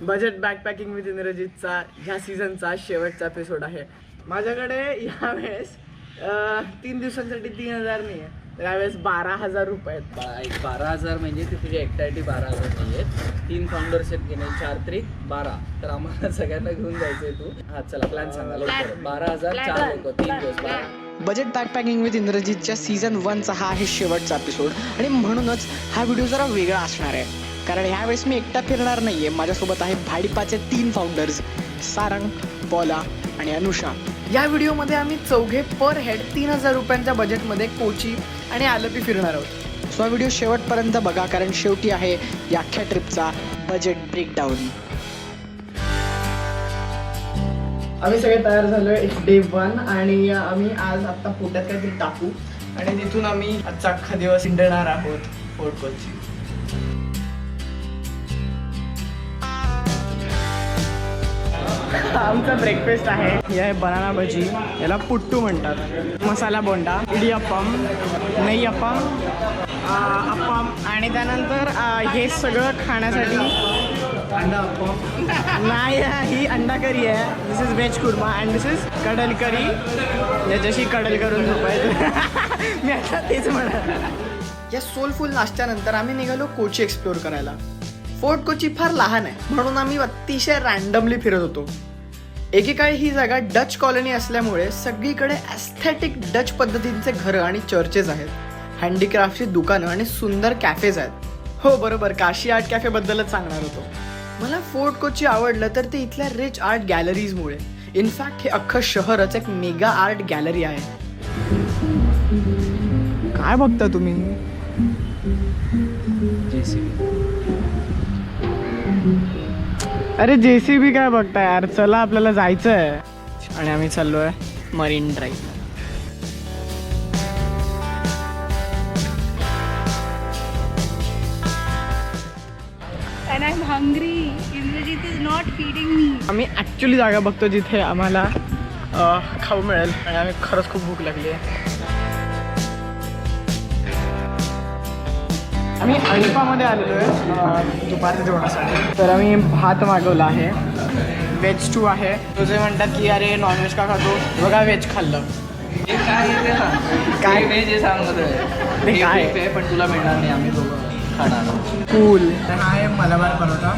Budget backpacking with इंद्रजितचा ह्या सीझनचा शेवटचा episode आहे. माझ्याकडे यावेळेस 3 दिवसांसाठी 3,000 नाही आहे, यावेळेस 12,000 रुपये आहेत. 12,000 म्हणजे ते तुझ्या एकट्यासाठी 12,000 नाही आहेत. 3 फाउंडर्स आहेत की नाही, 4 त्रिक 12. तर आम्हाला सगळ्यांना घेऊन जायचंय. तू हा चला प्लॅन सांगा लवकर. 12,000 4 लोक 3 दिवस 12. बजेट बॅकपॅकिंग विथ इंद्रजितच्या सीझन 1चा हा आहे शेवटचा एपिसोड आणि म्हणूनच हा व्हिडिओ जरा वेगळा असणार आहे. कारण ह्यावेळेस मी एकटा फिरणार नाहीये, माझ्यासोबत आहे भाडीपाचे 3 फाउंडर्स सारंग, पॉला आणि अनुषा. या व्हिडिओमध्ये आम्ही चौघे पर हेड 3,000 रुपयांच्या बजेटमध्ये कोची आणि आलपी फिरणार आहोत. सो हा व्हिडिओ शेवटपर्यंत बघा, कारण शेवटी आहे या अख्ख्या ट्रिपचा बजेट ब्रेकडाऊन. आम्ही सगळे तयार झालोय. इट्स डे 1 आणि आम्ही आज आत्ता पोटात काहीतरी टाकू आणि तिथून आम्ही आजचा अख्खा दिवस हिंडणार आहोत फोर्ट कोची. आमचा ब्रेकफास्ट आहे. हे आहे बनाना भजी, याला पुट्टू म्हणतात, मसाला बोंडा, इडियाप्पम, नई अप्पम, अप्पम आणि त्यानंतर हे सगळं खाण्यासाठी अंडा अप्पम नाही, ही अंडा करी आहे. This is veg kurma and this is kadala curry, याच्याशी कडल करून झोपायचं. मी आता तेच म्हणाल. या सोलफुल नाश्त्यानंतर आम्ही निघालो कोची एक्सप्लोर करायला. फोर्ट कोची फार लहान आहे म्हणून आम्ही अतिशय रँडमली फिरत होतो. एकेकाळी ही जागा डच कॉलनी असल्यामुळे सगळीकडे ॲस्थेटिक डच पद्धतींचे घरं आणि चर्चेस आहेत, हँडीक्राफ्टची दुकानं आणि सुंदर कॅफेज आहेत. हो बरोबर, काशी आर्ट कॅफेबद्दलच सांगणार होतो. मला फोर्ट कोची आवडलं तर ते इथल्या रिच आर्ट गॅलरीजमुळे. इनफॅक्ट हे अख्खं शहरच एक मेगा आर्ट गॅलरी आहे. काय बघता तुम्ही? अरे JCB काय बघताय यार, चला आपल्याला जायचं आहे. आणि आम्ही चाललोय marine drive. And I'm hungry. Indrajit is not feeding me. आम्ही ॲक्च्युली जागा बघतो जिथे आम्हाला खाऊ मिळेल आणि आम्ही खरंच खूप भूक लागली आहे. आम्ही अल्पामध्ये आलेलो आहे दुपारच्या जेवणासाठी. तर आम्ही भात मागवला आहे, व्हेज 2 आहे. तुझे म्हणतात की अरे नॉनव्हेज का खातो, बघा व्हेज खाल्लं. काय व्हेज हे सांगतोय ते काय आहे पण तुला मिळणार नाही, आम्ही दोघं खाणार. कूल. हा आहे मलाबार परोठा.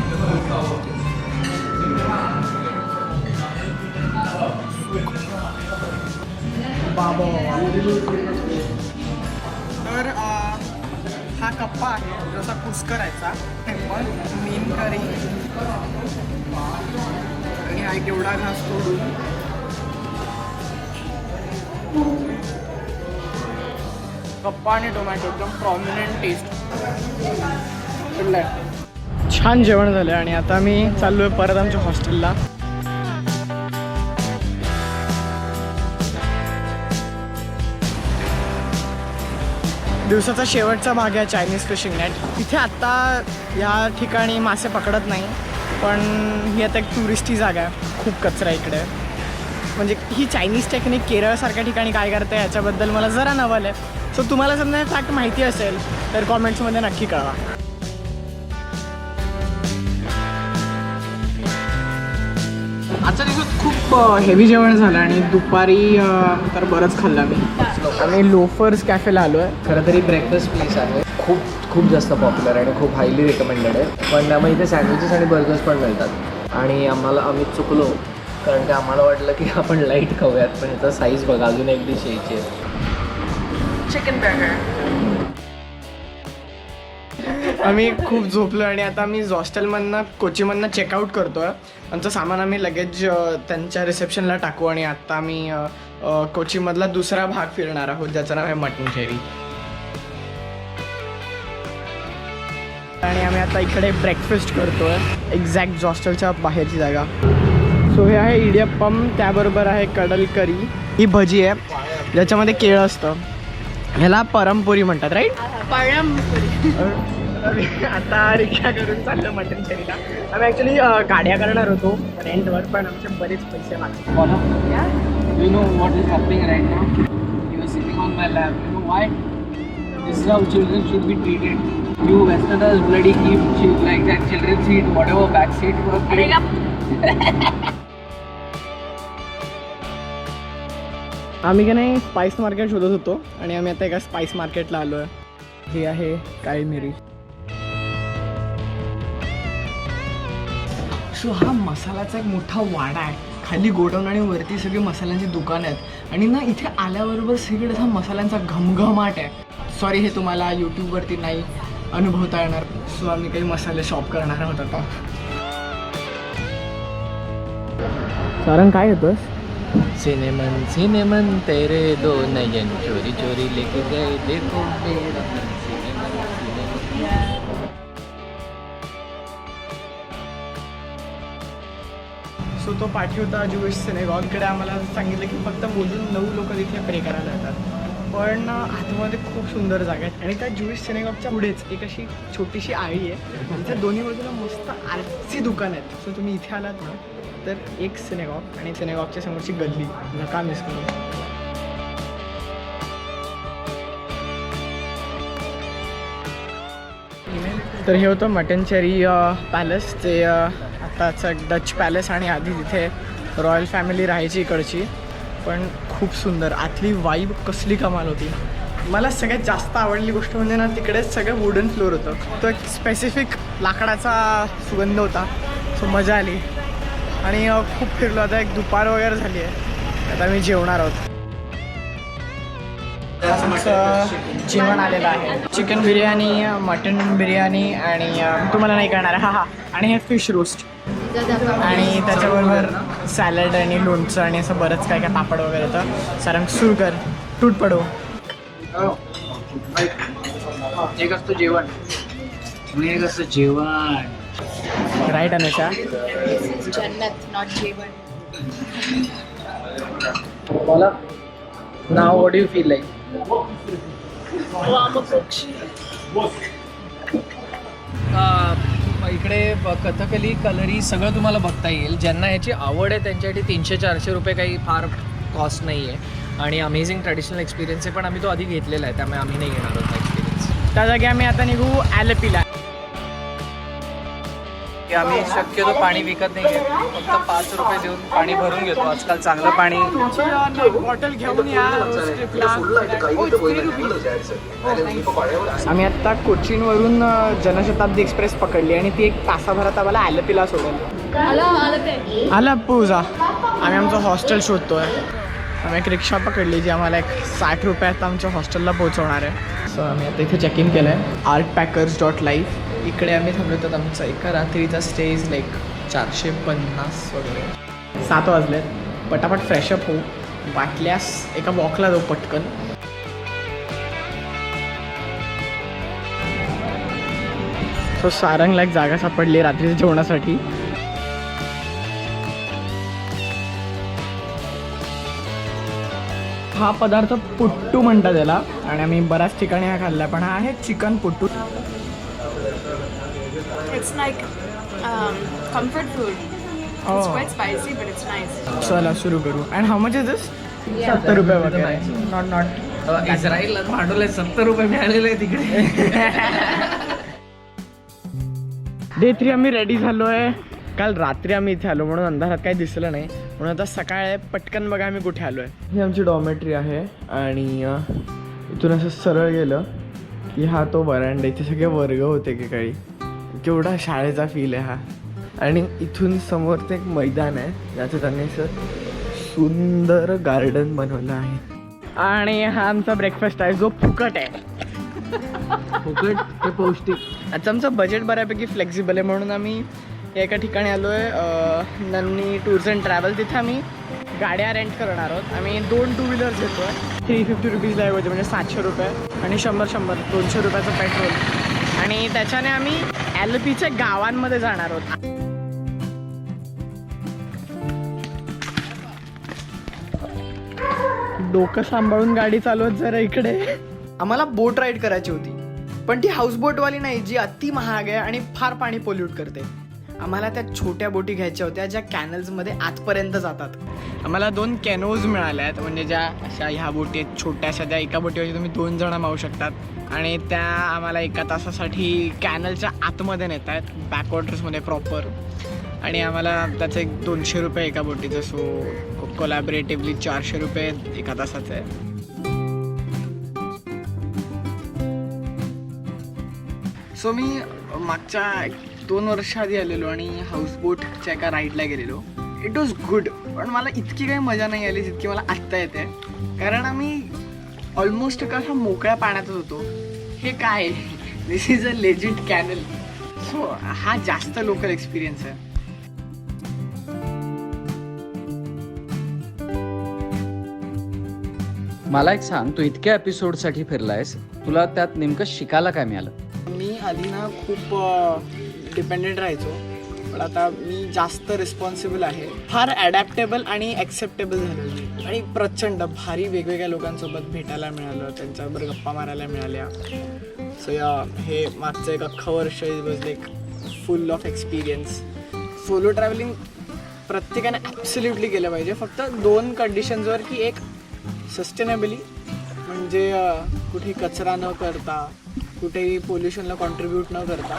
बाबा. तर हा कप्पा आहे जसा कुस करायचा, पण मीन करी आणि हा एक एवढा घास तोडून कप्पा आणि टोमॅटो एकदम प्रॉमिनंट टेस्ट. छान जेवण झालं आणि आता मी चाललोय परत आमच्या हॉस्टेलला. दिवसाचा शेवटचा भाग आहे चायनीज फिशिंग नेट. तिथे आत्ता या ठिकाणी मासे पकडत नाही, पण ही आता एक टुरिस्टी जागा आहे. खूप कचरा इकडे, म्हणजे ही चायनीज टेक्निक केरळसारख्या ठिकाणी काय करते याच्याबद्दल मला जरा नवल आहे. सो तुम्हाला समजा फॅक्ट माहिती असेल तर कॉमेंट्समध्ये नक्की कळवा. आजच्या दिवसात खूप हेवी जेवण झालं आणि दुपारी तर बरंच खाल्लं आम्ही लोफर्स कॅफेला आलो आहे. खरं तरी ब्रेकफास्ट प्लेस आहे, खूप जास्त पॉप्युलर आहे आणि खूप हायली रिकमेंडेड आहे. पण त्यामुळे इथे सँडविचेस आणि बर्गर्स पण मिळतात आणि आम्ही चुकलो, कारण की आम्हाला वाटलं की आपण लाईट खाऊयात, पण ह्याचा साईज बघा, अजून एक डिश यायची आहे, चिकन बर्गर. आम्ही खूप झोपलो आणि आता आम्ही हॉस्टेलमधनं कोचीमधनं चेकआउट करतो आहे. आमचं सामान आम्ही लगेच त्यांच्या रिसेप्शनला टाकू आणि आत्ता आम्ही कोचीमधला दुसरा भाग फिरणार आहोत ज्याचं नाव आहे मटनचेरी. आणि आम्ही आता इकडे ब्रेकफास्ट करतो आहे एक्झॅक्ट हॉस्टेलच्या बाहेरची जागा. सो हे आहे इडियप्पम, त्याबरोबर आहे कडल करी. ही भजी आहे ज्याच्यामध्ये केळं असतं, ह्याला परमपुरी म्हणतात, राईट? परमपुरी. आता रिक्षा करून चाललं मटनचेरीला. आम्ही ॲक्च्युली गाड्या करणार होतो रेंटवर, पण आमचे बरेच पैसे लागले. You know what is happening right now? You are sitting on my lap. You know why? This is how children should be treated. You Westerners bloody keep like that children's seat, whatever back seat for अरे का आम्ही का नाही spice market शोधत होतो आणि आम्ही आता एका स्पाइस मार्केटला आलो आहे. ही आहे काळी मिरी. सो हा मसाल्याचा एक मोठा वाडा आहे. खाली गोडाऊन आणि वरती सगळी मसाल्यांची दुकानं आहेत आणि ना इथे आल्याबरोबर सगळीकडे असा मसाल्यांचा घमघमाट आहे. सॉरी हे तुम्हाला यूट्यूबवरती नाही अनुभवता येणार. सो आम्ही काही मसाले शॉप करणार आहोत आता. सारंग काय घेतोस? सिनेमन सिनेमन तेरे दो नयन चोरी चोरी लेके गए देखो मेरा सिनेमन सिनेमन. सो तो पाठी होता ज्यूइश सिनेगॉगकडे. आम्हाला सांगितलं की फक्त मोजून 9 लोक तिथे प्रे करायला येतात. पण आतमध्ये खूप सुंदर जागा आहेत आणि त्या ज्यूइश सिनेगॉगच्या पुढेच एक अशी छोटीशी आळी आहे. तिथे दोन्ही बाजूला मस्त आर्टची दुकान आहेत. सो तुम्ही इथे आलात ना तर एक सिनेगॉग आणि सिनेगॉगच्या समोरची गल्ली नका मिस करू. तर हे होतं मटनचेरी पॅलेस. ते आत्ताचं डच पॅलेस आणि आधी तिथे रॉयल फॅमिली राहायची इकडची. पण खूप सुंदर आतली वाईब कसली कमाल होती. मला सगळ्यात जास्त आवडली गोष्ट म्हणजे ना तिकडेच सगळं वुडन फ्लोअर होतं. तो एक स्पेसिफिक लाकडाचा सुगंध होता. सो मजा आली आणि खूप फिरलो. आता एक दुपार वगैरे झाली आहे. आता मी जेवणार आहोत. जेवण आलेलं आहे. चिकन बिर्याणी, मटन बिर्याणी आणि तुम्हाला नाही करणार हा आणि हे फिश रोस्ट आणि त्याच्याबरोबर सॅलड आणि लोणचं आणि असं बरंच काय काय पापड वगैरे येतं. सारंग सुरू कर. टूट पडो. एक असतं जेवण आणि एक असतं जेवण. राईट अनुषा? जन्नत नॉट जेवण. मला नाव व्हॉट यू फील लाईक? इकडे कथकली कलरी सगळं तुम्हाला बघता येईल. ज्यांना याची आवड आहे त्यांच्यासाठी 300-400 रुपये काही फार कॉस्ट नाही आहे आणि अमेझिंग ट्रॅडिशनल एक्सपिरियन्स आहे. पण आम्ही तो आधी घेतलेला आहे त्यामुळे आम्ही नाही घेणार होता एक्सपिरियन्स. त्या जागी आम्ही आता निघू ॲलेपीला. आम्ही शक्यतो पाणी विकत नाही घेत. फक्त 5 रुपये देऊन पाणी भरून घेतो. आजकाल चांगलं पाणी. बॉटल घेऊन या. आम्ही आत्ता कोचीनवरून जनशताब्दी एक्सप्रेस पकडली आणि ती 1 तासाभरात आम्हाला ॲलेपीला सोडेल. आला पूजा. आम्ही आमचं हॉस्टेल शोधतोय. आम्ही एक रिक्षा पकडली जी आम्हाला एक 60 रुपयात आमच्या हॉस्टेलला पोहोचवणार आहे. सो आम्ही आता इथे चेक इन केलं आहे. artpackers.life. इकडे आम्ही थांबलो तर आमचा एका रात्रीचा स्टे इज लाईक 450 वगैरे. 7 वाजलेत. पटापट फ्रेशअप होऊ. वाटल्यास एका वॉकला जाऊ पटकन. सो सारंगला एक जागा सापडली रात्रीच्या जेवणासाठी. हा पदार्थ पुट्टू म्हणतात त्याला आणि आम्ही बऱ्याच ठिकाणी हा खाल्ला. पण हा आहे chicken puttu. It's like comfort food. It's quite spicy, but it's nice. चला सुरू करू. अँड हाऊ मच इज दिस? 70 रुपये वगैरे. नॉट इस्रायलला भांडवल 70 रुपये मिळालेले आहे तिकडे. डे 3 आम्ही रेडी झालो आहे. काल रात्री आम्ही इथे आलो म्हणून अंधारात काही दिसलं नाही. म्हणून आता सकाळी पटकन बघा आम्ही कुठे आलो आहे. ही आमची डॉमेट्री आहे आणि इथून असं सरळ गेलं की हा तो वरांडा. इथे सगळे वर्ग होते की काही. केवढा शाळेचा फील आहे हा. आणि इथून समोर ते एक मैदान आहे ज्याचं त्यांनी असं सुंदर गार्डन बनवलं आहे. आणि हा आमचा ब्रेकफास्ट आहे जो फुकट आहे. फुकट ते पौष्टिक. आता आमचं बजेट बऱ्यापैकी फ्लेक्झिबल आहे म्हणून आम्ही एका ठिकाणी आलो आहे नन्नी टूर्स अँड ट्रॅव्हल. तिथे आम्ही गाड्या रेंट करणार आहोत. आम्ही 2 टू व्हीलर्स घेतो आहे. 350 रुपीजला ऐवजी म्हणजे 700 रुपये आणि 100 200 रुपयाचं पेट्रोल. आणि त्याच्याने आम्ही ॲलेपीच्या गावांमध्ये जाणार आहोत. डोकं सांभाळून गाडी चालवत जरा इकडे. आम्हाला बोट राईड करायची होती पण ती हाऊसबोटवाली नाही जी अति महाग आहे आणि फार पाणी पोल्यूट करते. आम्हाला त्या छोट्या बोटी घ्यायच्या होत्या ज्या कॅनल्समध्ये आतपर्यंत जातात. आम्हाला 2 कॅनोज मिळाल्या आहेत, म्हणजे ज्या अशा ह्या बोटी आहेत छोट्याशा, त्या एका बोटीवरती तुम्ही 2 जण मावू शकतात आणि त्या आम्हाला 1 तासासाठी कॅनलच्या आतमध्ये नेत आहेत, बॅकवॉटर्समध्ये प्रॉपर. आणि आम्हाला त्याचं एक 200 रुपये एका बोटीचं, सो कोलॅबरेटिव्हली 400 रुपये एका तासाचं आहे. सो मी मागच्या 2 वर्ष आधी आलेलो आणि हाऊसबोटच्या एका राईडला गेलेलो. इट वॉज गुड, पण मला इतकी काही मजा नाही आली जितकी मला आत्ता येते, कारण आम्ही ऑलमोस्ट एका अशा मोकळ्या पाण्यातच होतो. हे काय, this is a legit canal. So हा जास्त लोकल एक्सपिरियन्स आहे. मला एक सांग, तू इतक्या एपिसोडसाठी फिरलायस, तुला त्यात नेमकं शिकायला काय मिळालं? मी आधी ना खूप डिपेंडेंट राहायचो, पण आता मी जास्त रिस्पॉन्सिबल आहे, फार ॲडॅप्टेबल आणि ॲक्सेप्टेबल झालेलो आहे आणि प्रचंड भारी वेगवेगळ्या लोकांसोबत भेटायला मिळालं, त्यांच्याबरोबर गप्पा मारायला मिळाल्या. सो हे मागचं एक अख्खं वर्ष was like full of experience. Solo travelling प्रत्येकाने ॲब्सोल्युटली केलं पाहिजे, फक्त 2 कंडिशन्सवर, की एक सस्टेनेबली, म्हणजे कुठे कचरा न करता, कुठेही पोल्युशनला कॉन्ट्रीब्यूट न करता,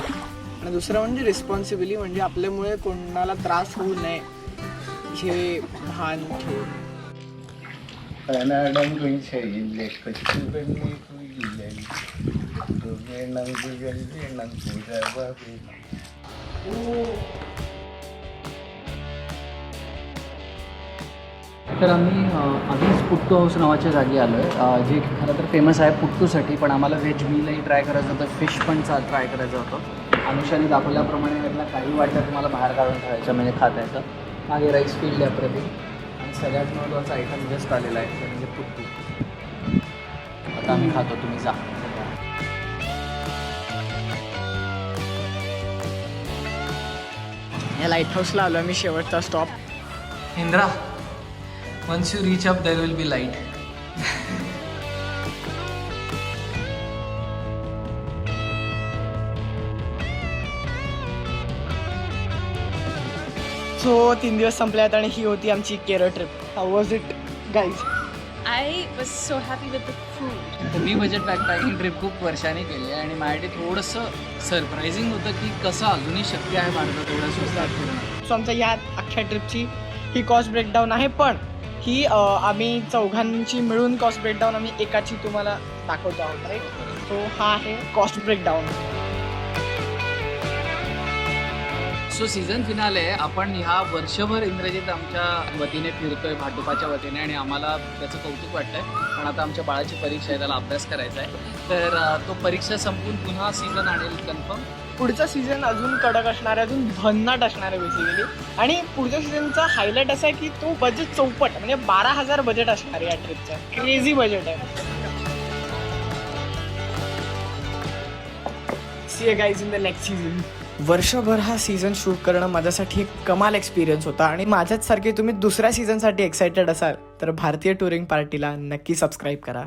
आणि दुसरं म्हणजे रिस्पॉन्सिबिली, म्हणजे आपल्यामुळे कोणाला त्रास होऊ नये हे भान ठेवून. तर आम्ही आधीच पुट्टू हाऊस नावाच्या जागी आलो आहे, जे खरं तर फेमस आहे पुट्टूसाठी, पण आम्हाला व्हेज मीलही ट्राय करायचं होतं, फिश पण ट्राय करायचं होतं. अनुषाने दाखवल्याप्रमाणे यातला काही वाटतं तुम्हाला बाहेर काढून ठेवायचं, म्हणजे खाता येतं. मागे राईस फील्ड आहे प्रति, आणि सगळ्यात महत्त्वाचा आयटम जस्ट आलेला आहे ते म्हणजे पुट्टू. आता आम्ही खातो, तुम्ही जा. या लाईट हाऊसला आलो मी, शेवटचा stop. Indra, once you reach up there will be light. So 3 दिवस संपल्यात आणि ही होती आमची Kerala trip. How was it guys? I was so happy with the food. तर मी बजेट बॅकपॅकिंग ट्रिप खूप वर्षांनी केली आहे आणि माझ्यासाठी थोडंसं सरप्रायझिंग होतं की कसं अजूनही शक्य आहे भारतात थोडं स्वस्तात फिरणं. सो आमच्या या अख्ख्या ट्रिपची ही कॉस्ट ब्रेकडाऊन आहे, पण ही आम्ही चौघांची मिळून कॉस्ट ब्रेकडाऊन आम्ही एकाची तुम्हाला दाखवतो आहोत, राईट? सो हा आहे cost breakdown. So season finale आपण ह्या वर्षभर इंग्रजीत आमच्या वतीने फिरतोय, भाटुपाच्या वतीने, आणि आम्हाला त्याचं कौतुक वाटतंय. पण आता आमच्या बाळाची परीक्षा आहे, त्याला अभ्यास करायचा आहे, तर तो परीक्षा संपून पुन्हा सीझन आणेल कन्फर्म. पुढचा सीझन अजून कडक असणार आहे, अजून भन्नाट असणार आहे बेसिकली. आणि पुढच्या सीझनचा हायलाईट असा आहे की तो बजेट चौपट, म्हणजे 12,000 बजेट असणार आहे या ट्रिपचा. क्रेझी बजेट आहे. See you guys in the next season. वर्षभर हा सीझन शूट करणं माझ्यासाठी एक कमाल एक्सपिरियन्स होता, आणि माझ्याच सारखे तुम्ही दुसऱ्या सीझनसाठी एक्सायटेड असाल तर भारतीय टुरिंग पार्टीला नक्की सबस्क्राईब करा.